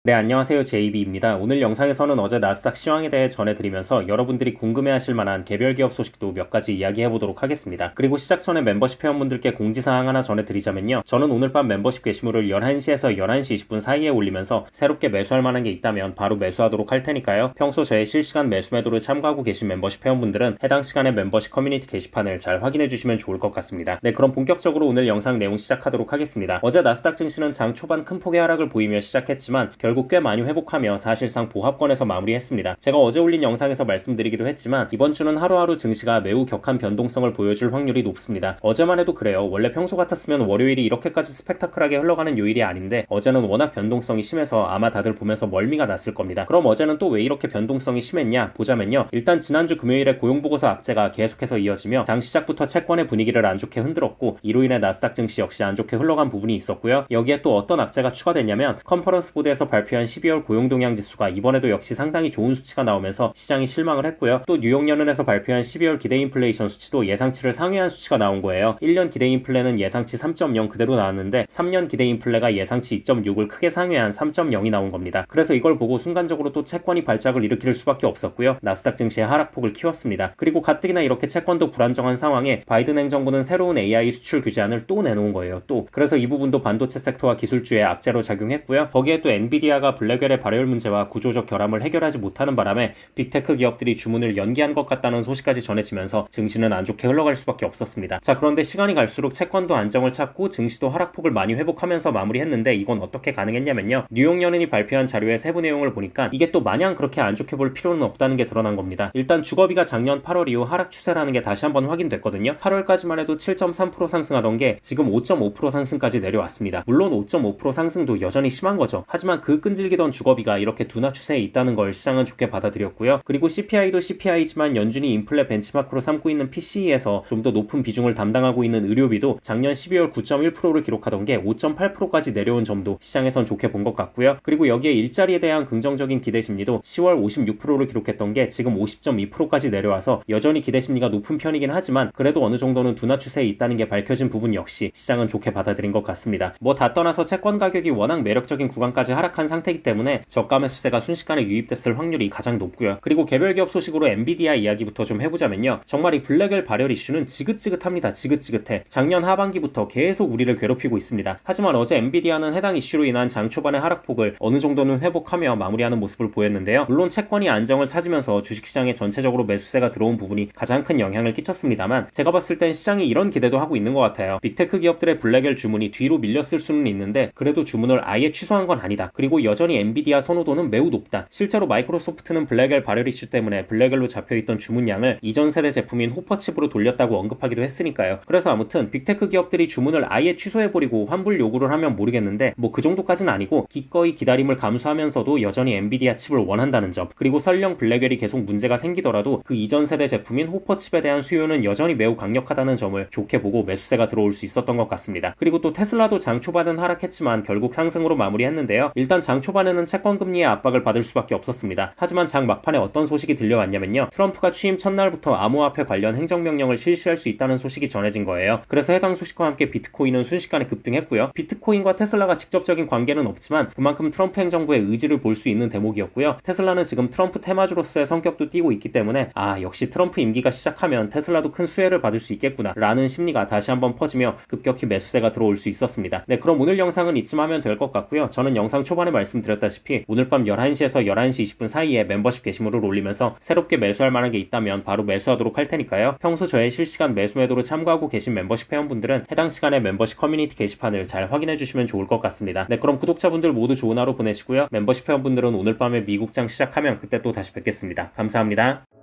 네, 안녕하세요. JB입니다. 오늘 영상에서는 어제 나스닥 시황에 대해 전해드리면서 여러분들이 궁금해하실 만한 개별 기업 소식도 몇 가지 이야기해보도록 하겠습니다. 그리고 시작 전에 멤버십 회원분들께 공지사항 하나 전해드리자면요. 저는 오늘 밤 멤버십 게시물을 11시에서 11시 20분 사이에 올리면서 새롭게 매수할 만한 게 있다면 바로 매수하도록 할 테니까요. 평소 저의 실시간 매수 매도를 참고하고 계신 멤버십 회원분들은 해당 시간에 멤버십 커뮤니티 게시판을 잘 확인해주시면 좋을 것 같습니다. 네, 그럼 본격적으로 오늘 영상 내용 시작하도록 하겠습니다. 어제 나스닥 증시는 장 초반 큰 폭의 하락을 보이며 시작했지만 결국 꽤 많이 회복하며 사실상 보합권에서 마무리했습니다. 제가 어제 올린 영상에서 말씀드리기도 했지만 이번 주는 하루하루 증시가 매우 격한 변동성을 보여줄 확률이 높습니다. 어제만 해도 그래요. 원래 평소 같았으면 월요일이 이렇게까지 스펙타클하게 흘러가는 요일이 아닌데 어제는 워낙 변동성이 심해서 아마 다들 보면서 멀미가 났을 겁니다. 그럼 어제는 또 왜 이렇게 변동성이 심했냐 보자면요. 일단 지난주 금요일에 고용보고서 악재가 계속해서 이어지며 장 시작부터 채권의 분위기를 안 좋게 흔들었고 이로 인해 나스닥 증시 역시 안 좋게 흘러간 부분이 있었고요. 여기에 또 어떤 악재가 추가됐냐면 컨퍼런스 보드에서 발표한 12월 고용동향 지수가 이번에도 역시 상당히 좋은 수치가 나오면서 시장이 실망을 했고요. 또 뉴욕연은에서 발표한 12월 기대 인플레이션 수치도 예상치를 상회한 수치가 나온 거예요. 1년 기대 인플레는 예상치 3.0 그대로 나왔는데 3년 기대 인플레가 예상치 2.6을 크게 상회한 3.0이 나온 겁니다. 그래서 이걸 보고 순간적으로 또 채권이 발작을 일으킬 수밖에 없었고요. 나스닥 증시의 하락폭을 키웠습니다. 그리고 가뜩이나 이렇게 채권도 불안정한 상황에 바이든 행정부는 새로운 AI 수출 규제안을 또 내놓은 거예요. 또 그래서 이 부분도 반도체 섹터와 기술주에 악재로 작용했고요. 거기에 또 엔비디아가 블랙웰의 발열 문제와 구조적 결함을 해결하지 못하는 바람에 빅테크 기업들이 주문을 연기한 것 같다는 소식까지 전해지면서 증시는 안 좋게 흘러갈 수밖에 없었습니다. 자, 그런데 시간이 갈수록 채권도 안정을 찾고 증시도 하락폭을 많이 회복하면서 마무리했는데 이건 어떻게 가능했냐면요. 뉴욕연은이 발표한 자료의 세부 내용을 보니까 이게 또 마냥 그렇게 안 좋게 볼 필요는 없다는 게 드러난 겁니다. 일단 주거비가 작년 8월 이후 하락 추세라는 게 다시 한번 확인됐거든요. 8월까지만 해도 7.3% 상승하던 게 지금 5.5% 상승까지 내려왔습니다. 물론 5.5% 상승도 여전히 심한 거죠. 하지만 그 끈질기던 주거비가 이렇게 둔화 추세에 있다는 걸 시장은 좋게 받아들였고요. 그리고 CPI도 CPI지만 연준이 인플레 벤치마크로 삼고 있는 PCE에서 좀 더 높은 비중을 담당하고 있는 의료비도 작년 12월 9.1%를 기록하던 게 5.8%까지 내려온 점도 시장에선 좋게 본 것 같고요. 그리고 여기에 일자리에 대한 긍정적인 기대 심리도 10월 56%를 기록했던 게 지금 50.2%까지 내려와서 여전히 기대 심리가 높은 편이긴 하지만 그래도 어느 정도는 둔화 추세에 있다는 게 밝혀진 부분 역시 시장은 좋게 받아들인 것 같습니다. 뭐 다 떠나서 채권 가격이 워낙 매력적인 구간까지 하락한 상태이기 때문에 저가 매수세가 순식간에 유입됐을 확률이 가장 높고요. 그리고 개별 기업 소식으로 엔비디아 이야기부터 좀 해보자면요. 정말 이 블랙웰 발열 이슈는 지긋지긋합니다. 지긋지긋해. 작년 하반기부터 계속 우리를 괴롭히고 있습니다. 하지만 어제 엔비디아는 해당 이슈로 인한 장 초반의 하락폭을 어느 정도는 회복하며 마무리하는 모습을 보였는데요. 물론 채권이 안정을 찾으면서 주식시장에 전체적으로 매수세가 들어온 부분이 가장 큰 영향을 끼쳤습니다만 제가 봤을 땐 시장이 이런 기대도 하고 있는 것 같아요. 빅테크 기업들의 블랙웰 주문이 뒤로 밀렸을 수는 있는데 그래도 주문을 아예 취소한 건 아니다. 그리고 여전히 엔비디아 선호도는 매우 높다. 실제로 마이크로소프트는 블랙웰 발열 이슈 때문에 블랙웰로 잡혀있던 주문량을 이전 세대 제품인 호퍼칩으로 돌렸다고 언급하기도 했으니까요. 그래서 아무튼 빅테크 기업들이 주문을 아예 취소해버리고 환불 요구를 하면 모르겠는데 뭐 그 정도까지는 아니고 기꺼이 기다림을 감수하면서도 여전히 엔비디아 칩을 원한다는 점, 그리고 설령 블랙웰이 계속 문제가 생기더라도 그 이전 세대 제품인 호퍼칩에 대한 수요는 여전히 매우 강력하다는 점을 좋게 보고 매수세가 들어올 수 있었던 것 같습니다. 그리고 또 테슬라도 장 초반은 하락했지만 결국 상승으로 마무리했는데요. 일단 장 초반에는 채권 금리의 압박을 받을 수밖에 없었습니다. 하지만 장 막판에 어떤 소식이 들려왔냐면요. 트럼프가 취임 첫날부터 암호화폐 관련 행정명령을 실시할 수 있다는 소식이 전해진 거예요. 그래서 해당 소식과 함께 비트코인은 순식간에 급등했고요. 비트코인과 테슬라가 직접적인 관계는 없지만 그만큼 트럼프 행정부의 의지를 볼 수 있는 대목이었고요. 테슬라는 지금 트럼프 테마주로서의 성격도 띠고 있기 때문에 역시 트럼프 임기가 시작하면 테슬라도 큰 수혜를 받을 수 있겠구나 라는 심리가 다시 한번 퍼지며 급격히 매수세가 들어올 수 있었습니다. 네, 그럼 오늘 영상은 이쯤 하면 될 것 같고요. 저는 영상 초반에 말씀드렸다시피 오늘 밤 11시에서 11시 20분 사이에 멤버십 게시물을 올리면서 새롭게 매수할 만한 게 있다면 바로 매수하도록 할 테니까요. 평소 저의 실시간 매수 매도를 참고하고 계신 멤버십 회원분들은 해당 시간에 멤버십 커뮤니티 게시판을 잘 확인해 주시면 좋을 것 같습니다. 네, 그럼 구독자분들 모두 좋은 하루 보내시고요. 멤버십 회원분들은 오늘 밤에 미국장 시작하면 그때 또 다시 뵙겠습니다. 감사합니다.